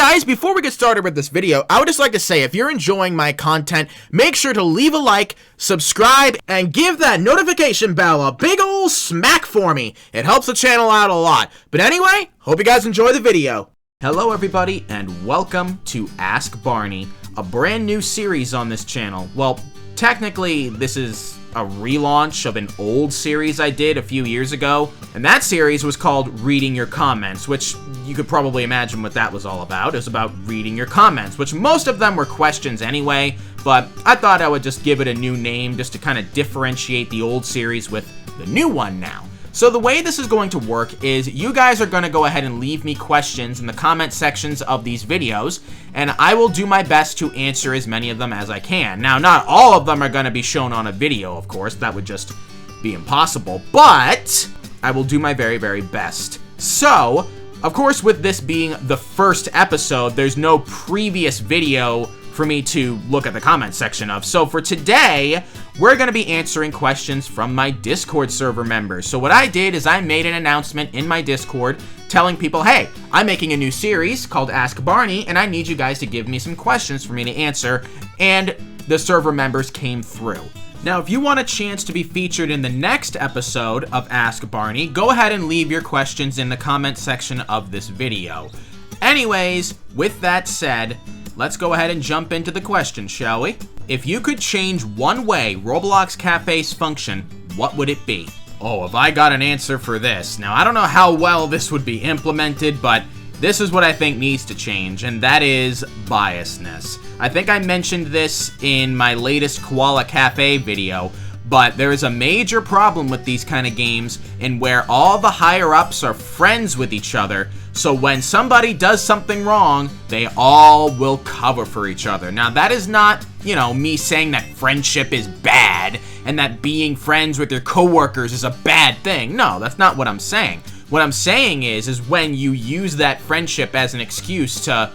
guys, before we get started with this video, I would just like to say if you're enjoying my content, make sure to leave a like, subscribe, and give that notification bell a big ol' smack for me. It helps the channel out a lot. But anyway, hope you guys enjoy the video. Hello everybody, and welcome to Ask Barney, a brand new series on this channel. Well, technically, this is a relaunch of an old series I did a few years ago, and that series was called Reading Your Comments, which you could probably imagine what that was all about. It was about reading your comments, which most of them were questions anyway, but I thought I would just give it a new name just to kind of differentiate the old series with the new one now. So the way this is going to work is you guys are going to go ahead and leave me questions in the comment sections of these videos, and I will do my best to answer as many of them as I can. Now, not all of them are going to be shown on a video, of course. That would just be impossible, but I will do my very, very best. So, of course, with this being the first episode, there's no previous video for me to look at the comment section of. So for today, we're going to be answering questions from my Discord server members. So what I did is I made an announcement in my Discord telling people, hey, I'm making a new series called Ask Barney, and I need you guys to give me some questions for me to answer, and the server members came through. Now, if you want a chance to be featured in the next episode of Ask Barney, go ahead and leave your questions in the comment section of this video. Anyways, with that said, let's go ahead and jump into the question, shall we? If you could change one way Roblox cafes function, what would it be? Oh, have I got an answer for this? Now, I don't know how well this would be implemented, but this is what I think needs to change, and that is biasness. I think I mentioned this in my latest Koala Cafe video, but there is a major problem with these kind of games in where all the higher-ups are friends with each other, so when somebody does something wrong, they all will cover for each other. Now, that is not, me saying that friendship is bad and that being friends with your coworkers is a bad thing. No, that's not what I'm saying. What I'm saying is when you use that friendship as an excuse to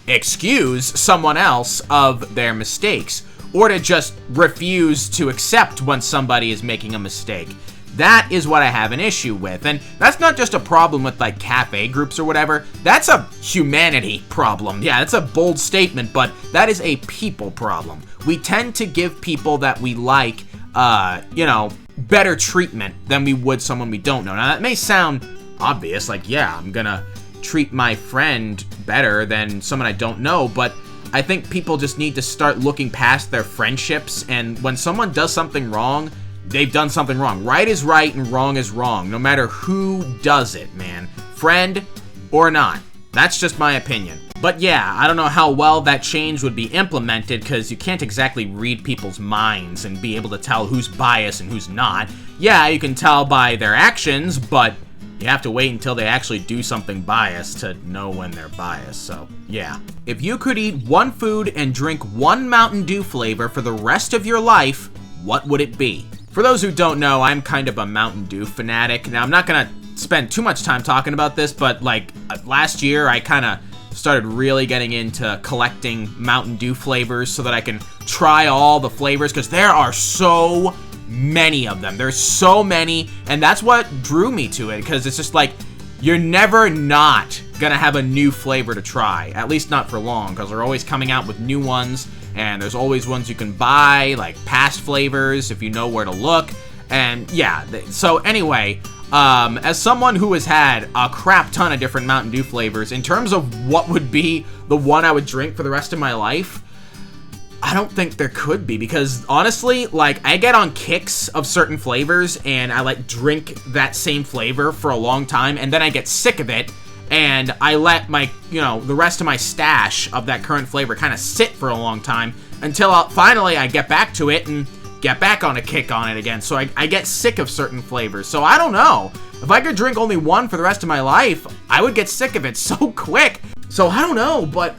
excuse someone else of their mistakes, or to just refuse to accept when somebody is making a mistake. That is what I have an issue with. And that's not just a problem with, like, cafe groups or whatever. That's a humanity problem. Yeah, that's a bold statement, but that is a people problem. We tend to give people that we like, better treatment than we would someone we don't know. Now, that may sound obvious, like, yeah, I'm gonna treat my friend better than someone I don't know, but I think people just need to start looking past their friendships, and when someone does something wrong, they've done something wrong. Right is right and wrong is wrong, no matter who does it, man. Friend or not. That's just my opinion. But yeah, I don't know how well that change would be implemented, because you can't exactly read people's minds and be able to tell who's biased and who's not. Yeah, you can tell by their actions, but you have to wait until they actually do something biased to know when they're biased, so yeah. If you could eat one food and drink one Mountain Dew flavor for the rest of your life, what would it be? For those who don't know, I'm kind of a Mountain Dew fanatic. Now, I'm not gonna spend too much time talking about this, but like last year, I kind of started really getting into collecting Mountain Dew flavors so that I can try all the flavors, because there are so many of them. There's so many, and that's what drew me to it, because it's just like, you're never not gonna have a new flavor to try, at least not for long, because they're always coming out with new ones, and there's always ones you can buy, like past flavors, if you know where to look, and yeah, so anyway, as someone who has had a crap ton of different Mountain Dew flavors, in terms of what would be the one I would drink for the rest of my life, I don't think there could be, because honestly, like, I get on kicks of certain flavors, and I, like, drink that same flavor for a long time, and then I get sick of it, and I let my, the rest of my stash of that current flavor kind of sit for a long time, until finally I get back to it, and get back on a kick on it again, so I get sick of certain flavors, so I don't know. If I could drink only one for the rest of my life, I would get sick of it so quick. So I don't know, but,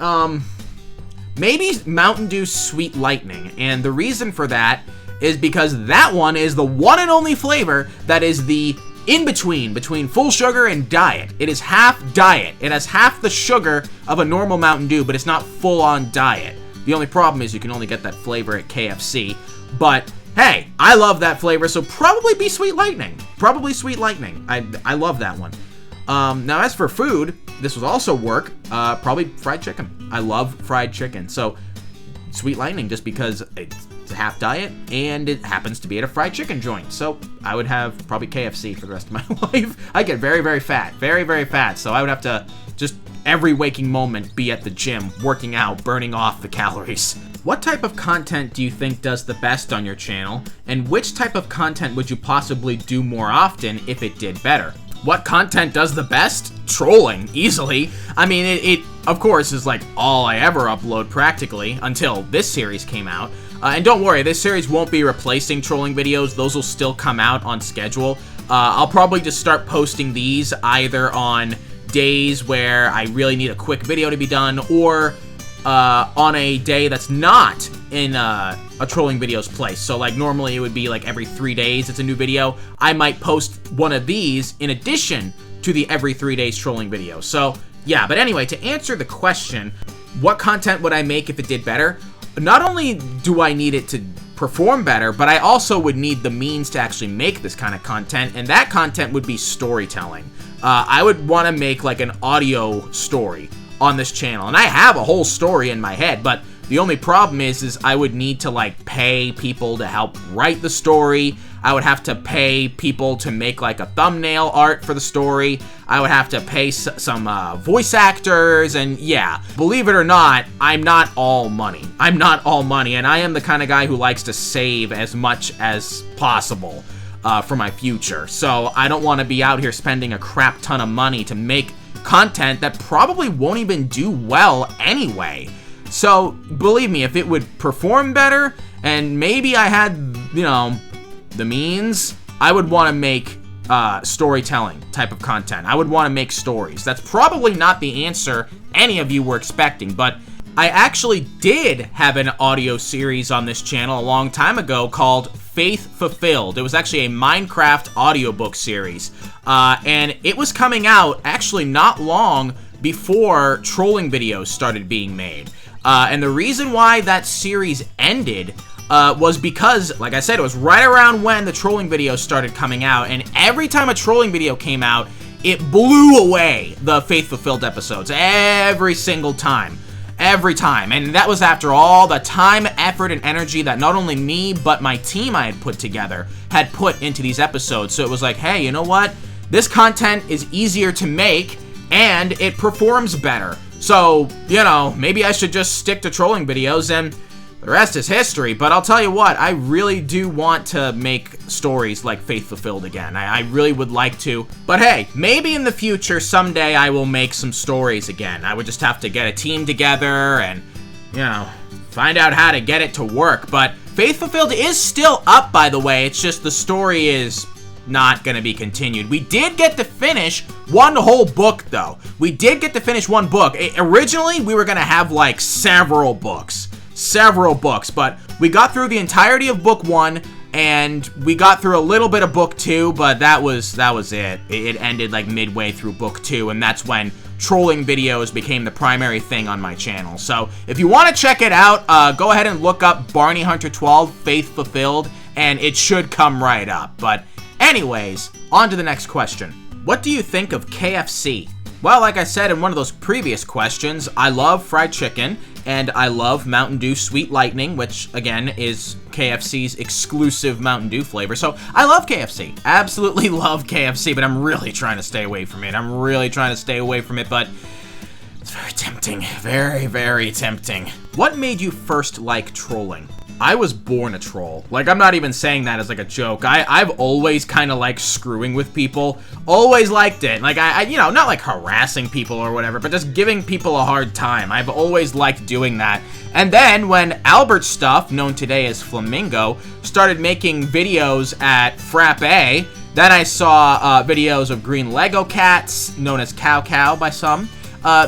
maybe Mountain Dew Sweet Lightning, and the reason for that is because that one is the one and only flavor that is the in-between, between full sugar and diet. It is half diet. It has half the sugar of a normal Mountain Dew, but it's not full-on diet. The only problem is you can only get that flavor at KFC, but hey, I love that flavor, so probably be Sweet Lightning. Probably Sweet Lightning. I love that one. Now, as for food, this was also work. Probably fried chicken. I love fried chicken. So, Sweet Lightning, just because it's a half diet, and it happens to be at a fried chicken joint. So, I would have probably KFC for the rest of my life. I get very, very fat. Very, very fat. So, I would have to just every waking moment be at the gym, working out, burning off the calories. What type of content do you think does the best on your channel? And which type of content would you possibly do more often if it did better? What content does the best? Trolling, easily. I mean, it of course is like all I ever upload practically until this series came out. And don't worry, this series won't be replacing trolling videos. Those will still come out on schedule. I'll probably just start posting these either on days where I really need a quick video to be done, or on a day that's not in a trolling videos place. So like normally it would be like every 3 days it's a new video. I might post one of these in addition to the every 3 days trolling video. So yeah, but anyway, to answer the question, what content would I make if it did better? Not only do I need it to perform better, but I also would need the means to actually make this kind of content, and that content would be storytelling. I would want to make like an audio story on this channel, and I have a whole story in my head, but the only problem is I would need to like pay people to help write the story. I would have to pay people to make like a thumbnail art for the story. I would have to pay some voice actors, and yeah, believe it or not, I'm not all money. I'm not all money, and I am the kind of guy who likes to save as much as possible for my future. So I don't want to be out here spending a crap ton of money to make content that probably won't even do well anyway. So believe me, if it would perform better and maybe I had, you know, the means, I would want to make storytelling type of content. I would want to make stories. That's probably not the answer any of you were expecting, but I actually did have an audio series on this channel a long time ago called Faith Fulfilled. It was actually a Minecraft audiobook series, and it was coming out actually not long before trolling videos started being made. And the reason why that series ended was because, like I said, it was right around when the trolling videos started coming out, and every time a trolling video came out, it blew away the Faith Fulfilled episodes. Every single time. Every time. And that was after all the time, effort, and energy that not only me, but my team I had put together had put into these episodes. So it was like, hey, you know what? This content is easier to make, and it performs better. So, you know, maybe I should just stick to trolling videos, and the rest is history. But I'll tell you what, I really do want to make stories like Faith Fulfilled again. I really would like to. But hey, maybe in the future, someday I will make some stories again. I would just have to get a team together and, you know, find out how to get it to work. But Faith Fulfilled is still up, by the way. It's just the story is not gonna be continued. We did get to finish one whole book, though. We did get to finish one book. Originally, we were gonna have like several books, but we got through the entirety of book 1, and we got through a little bit of book 2, but that was it. It ended like midway through book 2, and that's when trolling videos became the primary thing on my channel. So if you want to check it out, go ahead and look up Barney Hunter 12 Faith Fulfilled, and it should come right up. But anyways, on to the next question. What do you think of KFC? Well, like I said in one of those previous questions, I love fried chicken, and I love Mountain Dew Sweet Lightning, which, again, is KFC's exclusive Mountain Dew flavor. So, I love KFC. Absolutely love KFC, but I'm really trying to stay away from it. But it's very tempting. Very, very tempting. What made you first like trolling? I was born a troll. Like, I'm not even saying that as like a joke. I've always kind of liked screwing with people. Always liked it. Like, I you know, not like harassing people or whatever, but just giving people a hard time. I've always liked doing that. And then when Albert Stuff, known today as Flamingo, started making videos at Frappe, then I saw videos of green Lego cats, known as Cow Cow by some,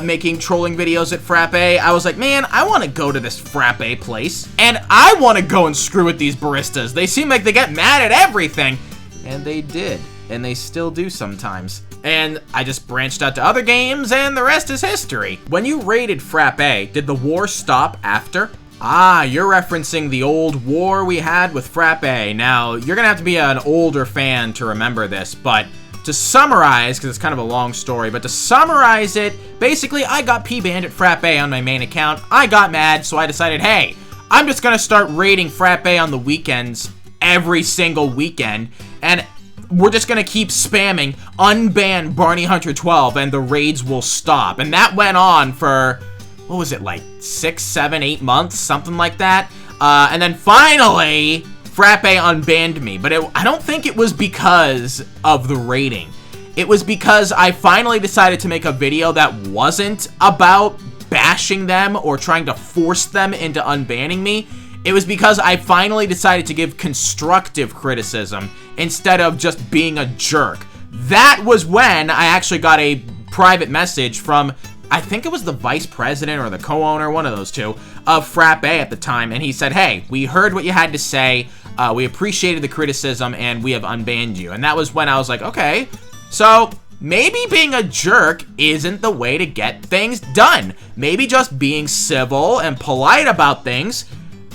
making trolling videos at Frappe. I was like, man, I want to go to this Frappe place, and I want to go and screw with these baristas. They seem like they get mad at everything. And they did. And they still do sometimes. And I just branched out to other games, and the rest is history. When you raided Frappe, did the war stop after? Ah, you're referencing the old war we had with Frappe. Now, you're gonna have to be an older fan to remember this, but to summarize, because it's kind of a long story, but to summarize it, basically, I got P-banned at Frappe on my main account. I got mad, so I decided, hey, I'm just gonna start raiding Frappe on the weekends every single weekend, and we're just gonna keep spamming unban Barney Hunter 12, and the raids will stop. And that went on for, what was it, like 6, 7, 8 months, something like that. And then finally, Frappe unbanned me, but I don't think it was because of the rating. It was because I finally decided to make a video that wasn't about bashing them or trying to force them into unbanning me. It was because I finally decided to give constructive criticism instead of just being a jerk. That was when I actually got a private message from, I think it was the vice president or the co-owner, one of those two, of Frappe at the time, and he said, hey, we heard what you had to say, we appreciated the criticism, and we have unbanned you. And that was when I was like, okay, so maybe being a jerk isn't the way to get things done. Maybe just being civil and polite about things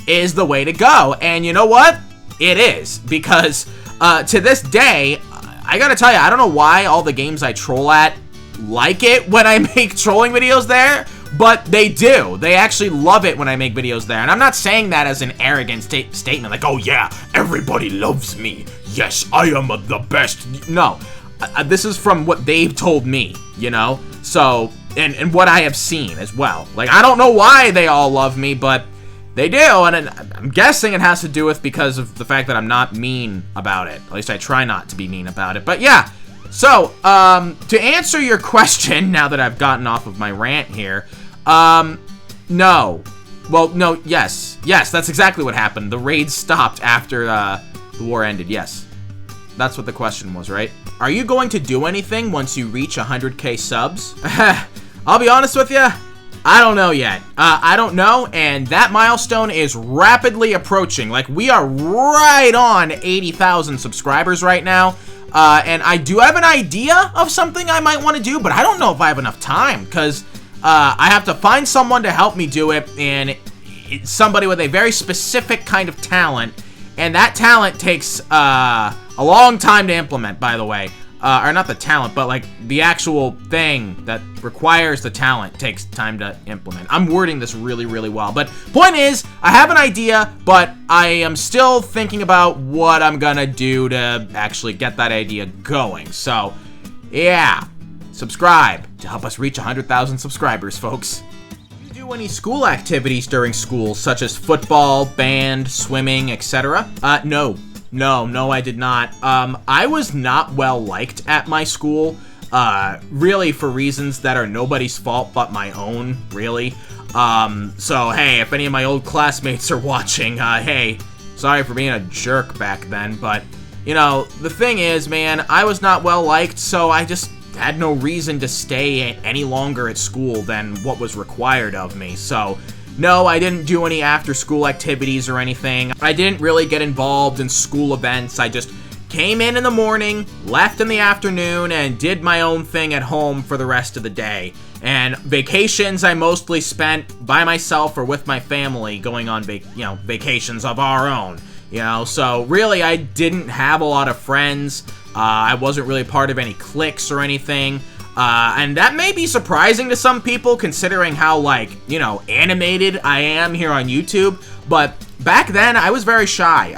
is the way to go. And you know what? It is, because to this day, I gotta tell you, I don't know why all the games I troll at like it when I make trolling videos there, but they do. They actually love it when I make videos there. And I'm not saying that as an arrogant statement, like, oh yeah, everybody loves me. Yes, I am the best. No, this is from what they've told me, you know? So, and what I have seen as well. Like, I don't know why they all love me, but they do, and I'm guessing it has to do with because of the fact that I'm not mean about it. At least I try not to be mean about it. But yeah, so, to answer your question, now that I've gotten off of my rant here, no. Well, no, yes. Yes, that's exactly what happened. The raids stopped after, the war ended, yes. That's what the question was, right? Are you going to do anything once you reach 100K subs? I'll be honest with you, I don't know yet. I don't know, and that milestone is rapidly approaching. Like, we are right on 80,000 subscribers right now. And I do have an idea of something I might want to do, but I don't know if I have enough time, because I have to find someone to help me do it, and it's somebody with a very specific kind of talent, and that talent takes a long time to implement, by the way. Or not the talent, but like the actual thing that requires the talent takes time to implement. I'm wording this really, really well. But point is, I have an idea, but I am still thinking about what I'm gonna do to actually get that idea going. So, yeah, subscribe to help us reach 100,000 subscribers, folks. Do you do any school activities during school, such as football, band, swimming, etc.? No. No, I did not. I was not well liked at my school, really for reasons that are nobody's fault but my own, really. So, hey, if any of my old classmates are watching, hey, sorry for being a jerk back then, but, you know, the thing is, man, I was not well liked, so I just had no reason to stay any longer at school than what was required of me, so no, I didn't do any after-school activities or anything. I didn't really get involved in school events. I just came in the morning, left in the afternoon, and did my own thing at home for the rest of the day. And vacations I mostly spent by myself or with my family, going on vacations of our own. You know, so really I didn't have a lot of friends. I wasn't really part of any cliques or anything. And that may be surprising to some people, considering how, like, you know, animated I am here on YouTube, but back then, I was very shy.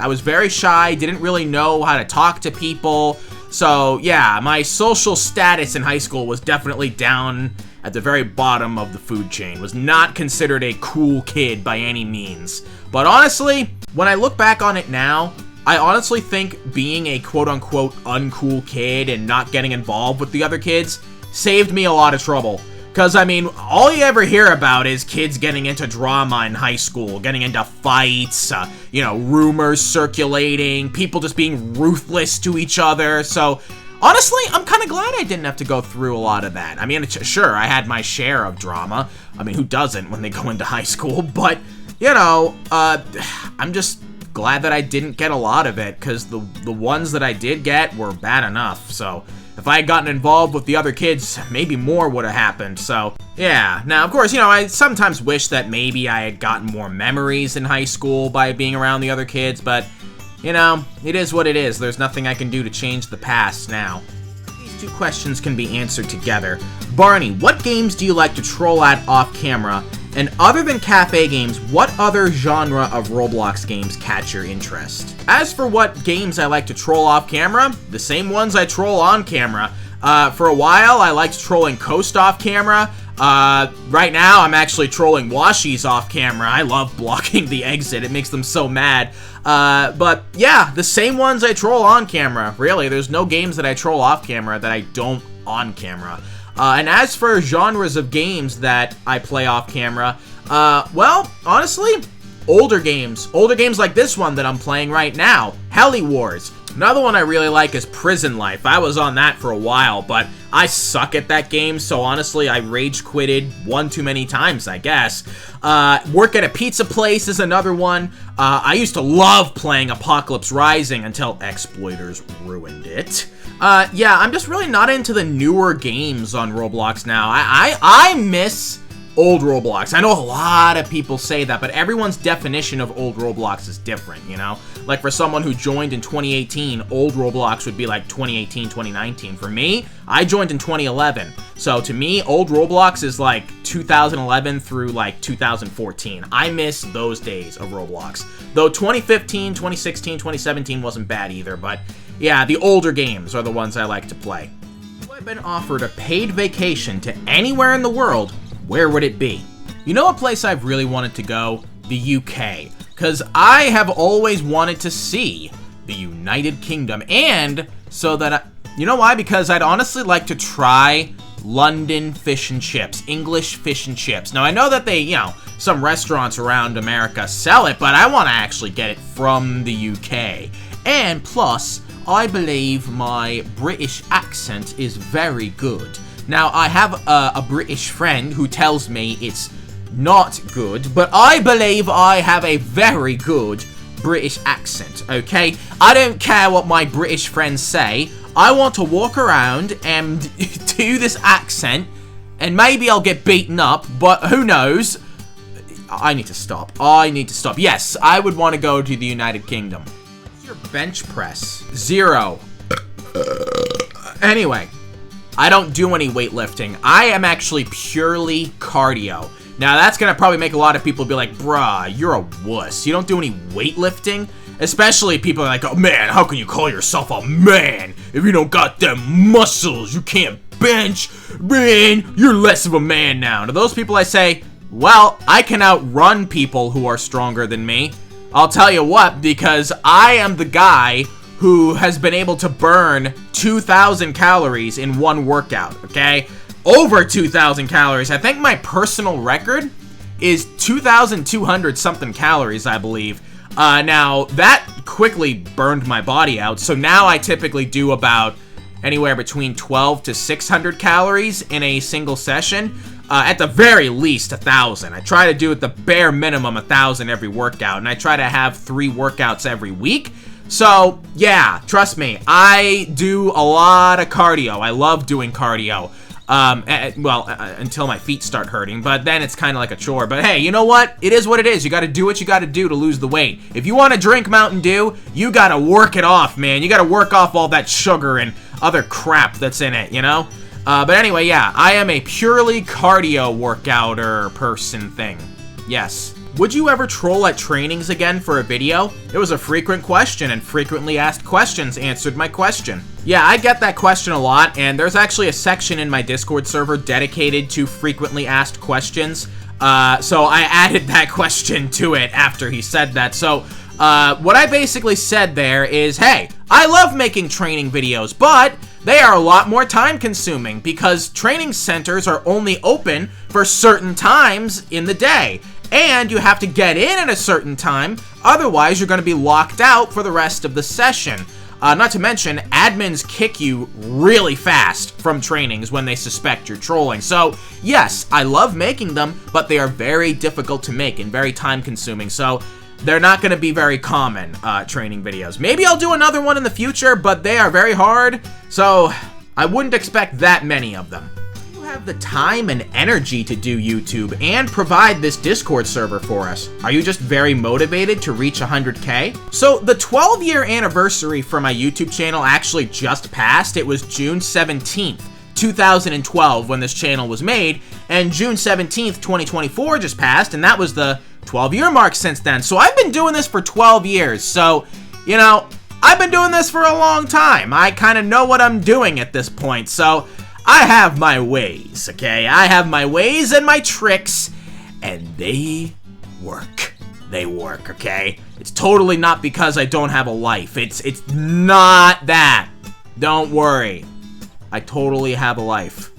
Didn't really know how to talk to people, so, yeah, my social status in high school was definitely down at the very bottom of the food chain. Was not considered a cool kid by any means. But honestly, when I look back on it now, I honestly think being a quote-unquote uncool kid and not getting involved with the other kids saved me a lot of trouble. Because, I mean, all you ever hear about is kids getting into drama in high school, getting into fights, you know, rumors circulating, people just being ruthless to each other. So, honestly, I'm kind of glad I didn't have to go through a lot of that. I mean, sure, I had my share of drama. I mean, who doesn't when they go into high school? But, you know, I'm just glad that I didn't get a lot of it, because the ones that I did get were bad enough. So, if I had gotten involved with the other kids, maybe more would have happened, so, yeah. Now, of course, you know, I sometimes wish that maybe I had gotten more memories in high school by being around the other kids, but, you know, it is what it is. There's nothing I can do to change the past now. two questions can be answered together. Barney, what games do you like to troll at off camera? And other than cafe games, what other genre of Roblox games catch your interest? As for what games I like to troll off camera, the same ones I troll on camera. For a while, I liked trolling Coast off camera. Right now, I'm actually trolling Washies off camera. I love blocking the exit. It makes them so mad. But yeah, the same ones I troll on camera. Really, there's no games that I troll off camera that I don't on camera. And as for genres of games that I play off camera, well, honestly, older games like this one that I'm playing right now, Heli Wars. Another one I really like is Prison Life. I was on that for a while, but I suck at that game, so honestly, I rage quitted one too many times, I guess. Work at a pizza place is another one. I used to love playing Apocalypse Rising until exploiters ruined it. Yeah, I'm just really not into the newer games on Roblox now. I miss old Roblox. I know a lot of people say that, but everyone's definition of old Roblox is different, you know? Like, for someone who joined in 2018, old Roblox would be like 2018, 2019. For me, I joined in 2011. So, to me, old Roblox is like 2011 through like 2014. I miss those days of Roblox. Though 2015, 2016, 2017 wasn't bad either, but yeah, the older games are the ones I like to play. If I've been offered a paid vacation to anywhere in the world, where would it be? You know a place I've really wanted to go? The UK. Because I have always wanted to see the United Kingdom. And so that, you know why? Because I'd honestly like to try London fish and chips. English fish and chips. Now, I know that they, you know, some restaurants around America sell it, but I want to actually get it from the UK. And plus, I believe my British accent is very good. Now, I have a British friend who tells me it's not good, but I believe I have a very good British accent, okay? I don't care what my British friends say. I want to walk around and do this accent, and maybe I'll get beaten up, but who knows? I need to stop. Yes, I would want to go to the United Kingdom. What's your bench press? 0. Anyway, I don't do any weightlifting. I am actually purely cardio. Now, that's gonna probably make a lot of people be like, bruh, you're a wuss. You don't do any weightlifting? Especially people are like, oh man, how can you call yourself a man if you don't got them muscles? You can't bench. Man, you're less of a man now. To those people I say, well, I can outrun people who are stronger than me. I'll tell you what, because I am the guy who has been able to burn 2,000 calories in one workout, okay? Over 2,000 calories. I think my personal record is 2,200 something calories, I believe. Now, that quickly burned my body out, so now I typically do about anywhere between 12 to 600 calories in a single session. At the very least, 1,000. I try to do at the bare minimum 1,000 every workout, and I try to have 3 workouts every week. So, yeah, trust me, I do a lot of cardio. I love doing cardio. Until my feet start hurting, but then it's kind of like a chore. But hey, you know what? It is what it is. You gotta do what you gotta do to lose the weight. If you want to drink Mountain Dew, you gotta work it off, man. You gotta work off all that sugar and other crap that's in it, you know? But anyway, yeah, I am a purely cardio workouter person thing. Yes. Would you ever troll at trainings again for a video? It was a frequent question, and frequently asked questions answered my question. Yeah, I get that question a lot, and there's actually a section in my Discord server dedicated to frequently asked questions. So I added that question to it after he said that. So, what I basically said there is, hey, I love making training videos, but they are a lot more time consuming because training centers are only open for certain times in the day. And you have to get in at a certain time, otherwise you're going to be locked out for the rest of the session. Not to mention, admins kick you really fast from trainings when they suspect you're trolling. So, yes, I love making them, but they are very difficult to make and very time-consuming. So, they're not going to be very common, training videos. Maybe I'll do another one in the future, but they are very hard, so I wouldn't expect that many of them. have the time and energy to do YouTube and provide this Discord server for us? Are you just very motivated to reach 100K? So the 12-year anniversary for my YouTube channel actually just passed. It was June 17th, 2012 when this channel was made, and June 17th, 2024 just passed, and that was the 12-year mark since then. So I've been doing this for 12 years, so, you know, I've been doing this for a long time. I kind of know what I'm doing at this point, so I have my ways, okay? I have my ways and my tricks, and they work. They work, okay? It's totally not because I don't have a life. It's not that. Don't worry. I totally have a life.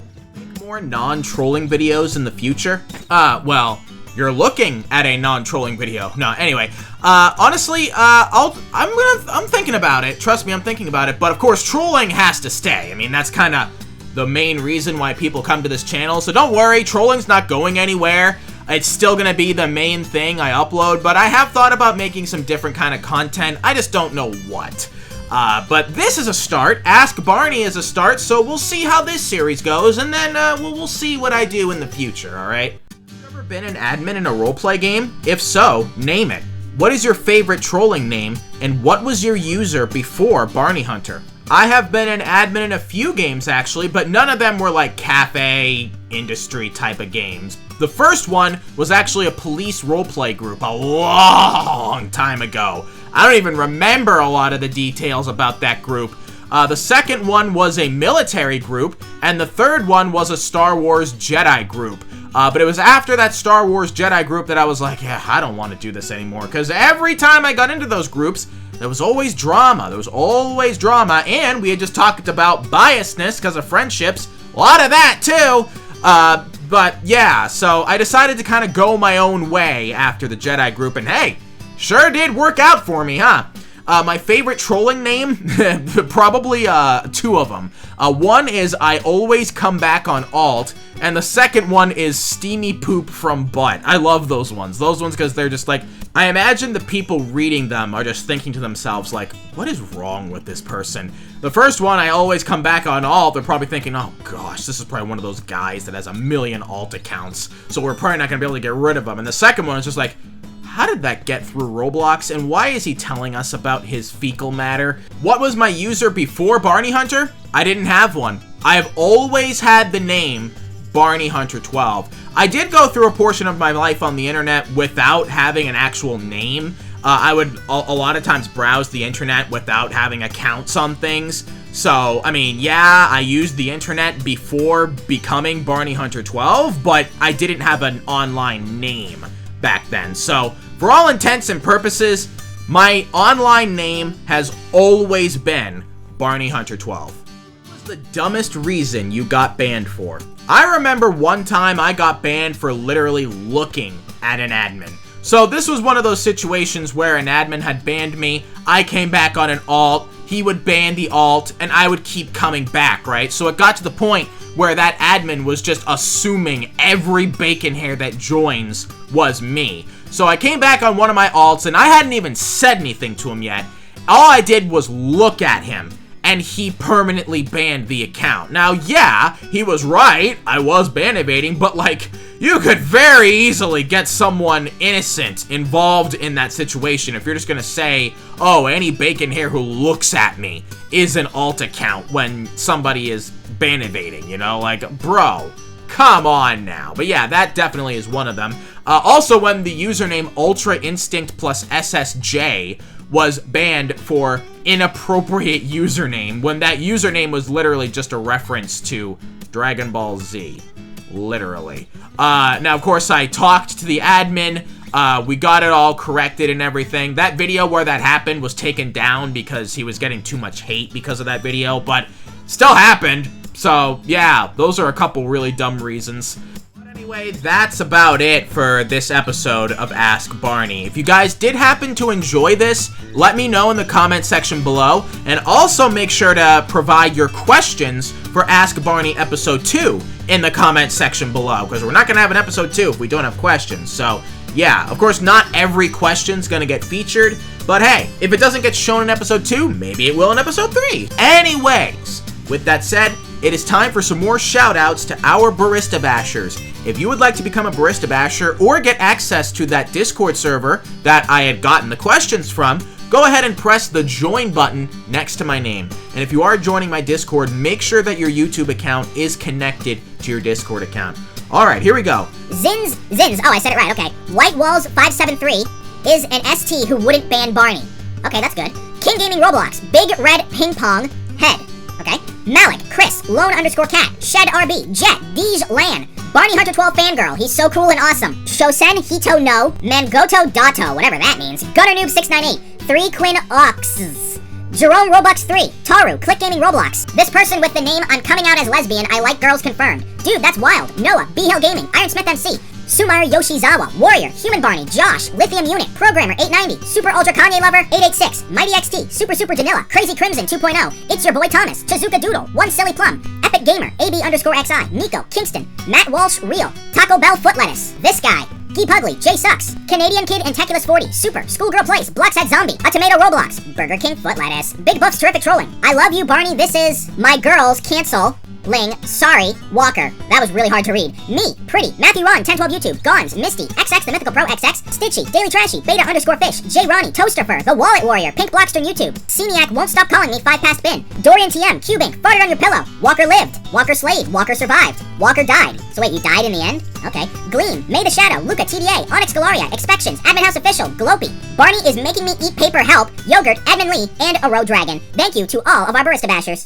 More non-trolling videos in the future? Well, you're looking at a non-trolling video. No, anyway, honestly, I'm thinking about it. Trust me, I'm thinking about it. But of course, trolling has to stay. I mean, that's kind of the main reason why people come to this channel. So don't worry, trolling's not going anywhere. It's still gonna be the main thing I upload, but I have thought about making some different kind of content. I just don't know what. But this is a start. Ask Barney is a start, so we'll see how this series goes, and then we'll see what I do in the future, alright? Have you ever been an admin in a roleplay game? If so, name it. What is your favorite trolling name, and what was your user before Barney Hunter? I have been an admin in a few games, actually, but none of them were like cafe, industry type of games. The first one was actually a police roleplay group a long time ago. I don't even remember a lot of the details about that group. The second one was a military group, and the third one was a Star Wars Jedi group. But it was after that Star Wars Jedi group that I was like, yeah, I don't want to do this anymore. Because every time I got into those groups, there was always drama. There was always drama. And we had just talked about biasness because of friendships. A lot of that, too. But yeah, so I decided to kind of go my own way after the Jedi group. And hey, sure did work out for me, huh? My favorite trolling name? Probably two of them. One is I always come back on alt, and the second one is steamy poop from butt. I love those ones. Those ones because they're just like, I imagine the people reading them are just thinking to themselves like, what is wrong with this person? The first one, I always come back on alt, they're probably thinking, oh gosh, this is probably one of those guys that has a million alt accounts, so we're probably not gonna be able to get rid of him. And the second one is just like, how did that get through Roblox, and why is he telling us about his fecal matter? What was my user before Barney Hunter? I didn't have one. I have always had the name Barney Hunter 12. I did go through a portion of my life on the internet without having an actual name. I would a lot of times browse the internet without having accounts on things. So, I mean, yeah, I used the internet before becoming Barney Hunter 12, but I didn't have an online name back then. So, for all intents and purposes, my online name has always been Barney Hunter 12. What was the dumbest reason you got banned for? I remember one time I got banned for literally looking at an admin. So this was one of those situations where an admin had banned me, I came back on an alt, he would ban the alt, and I would keep coming back, right? So it got to the point where that admin was just assuming every bacon hair that joins was me. So I came back on one of my alts, and I hadn't even said anything to him yet. All I did was look at him, and he permanently banned the account. Now, yeah, he was right, I was ban evading, but like, you could very easily get someone innocent involved in that situation if you're just gonna say, oh, any bacon hair who looks at me is an alt account when somebody is ban evading, you know? Like, bro, come on now. But yeah, that definitely is one of them. Also, when the username Ultra Instinct plus SSJ was banned for inappropriate username, when that username was literally just a reference to Dragon Ball Z. Literally. Now, of course, I talked to the admin. We got it all corrected and everything. That video where that happened was taken down because he was getting too much hate because of that video, but still happened. So, yeah, those are a couple really dumb reasons. But anyway, that's about it for this episode of Ask Barney. If you guys did happen to enjoy this, let me know in the comment section below, and also make sure to provide your questions for Ask Barney Episode 2 in the comment section below, because we're not going to have an Episode 2 if we don't have questions. So, yeah, of course, not every question's going to get featured, but hey, if it doesn't get shown in Episode 2, maybe it will in Episode 3. Anyways, with that said, it is time for some more shoutouts to our Barista Bashers. If you would like to become a Barista Basher or get access to that Discord server that I had gotten the questions from, go ahead and press the join button next to my name. And if you are joining my Discord, make sure that your YouTube account is connected to your Discord account. Alright, here we go. Zins, oh, I said it right, okay. White Walls 573 is an ST who wouldn't ban Barney. Okay, that's good. King Gaming Roblox, Big Red Ping Pong Head. Okay. Malik, Chris, Lone_Cat, Shed RB, Jet, Deej Lan, Barney Hunter 12 Fangirl, he's so cool and awesome. Shosen Hito No, Mangoto Dato, whatever that means. Gunner Noob 698, 3 Quinn Oxes. Jerome Robux 3, Taru, Click Gaming Roblox. This person with the name I'm coming out as lesbian, I like girls confirmed. Dude, that's wild. Noah, B Hill Gaming, Iron Smith MC, Sumar Yoshizawa, Warrior, Human Barney, Josh, Lithium Unit, Programmer 890, Super Ultra Kanye Lover 886, Mighty XT, Super Danilla, Crazy Crimson 2.0, It's Your Boy Thomas, Chazuka Doodle, One Silly Plum, Epic Gamer, AB_XI, Nico, Kingston, Matt Walsh, Real, Taco Bell Foot Lettuce, this guy, Geep Ugly, Jay Sucks, Canadian Kid Anteculus 40, Super, Schoolgirl Place, Blockshead Zombie, A Tomato Roblox, Burger King Foot Lettuce, Big Buff's Terrific Trolling, I Love You Barney, this is My Girls, Cancel, Ling, Sorry, Walker. That was really hard to read. Me, Pretty, Matthew Ron, 1012 YouTube, Gons, Misty, XX the Mythical Pro XX, Stitchy, Daily Trashy, Beta_Fish, J Ronnie, Toasterfur, The Wallet Warrior, Pink Blockstone YouTube, Ceniac Won't Stop Calling Me 5 Past Bin, Dorian TM, Cubink, Farted on Your Pillow, Walker Lived, Walker Slaved, Walker Survived, Walker Died. So wait, you died in the end? Okay. Gleam, May the Shadow, Luca TDA, Onyx Galaria, Expections, Admin House Official, Glopey, Barney is making me eat paper help, Yogurt, Edmund Lee, and a Road Dragon. Thank you to all of our Barista Bashers.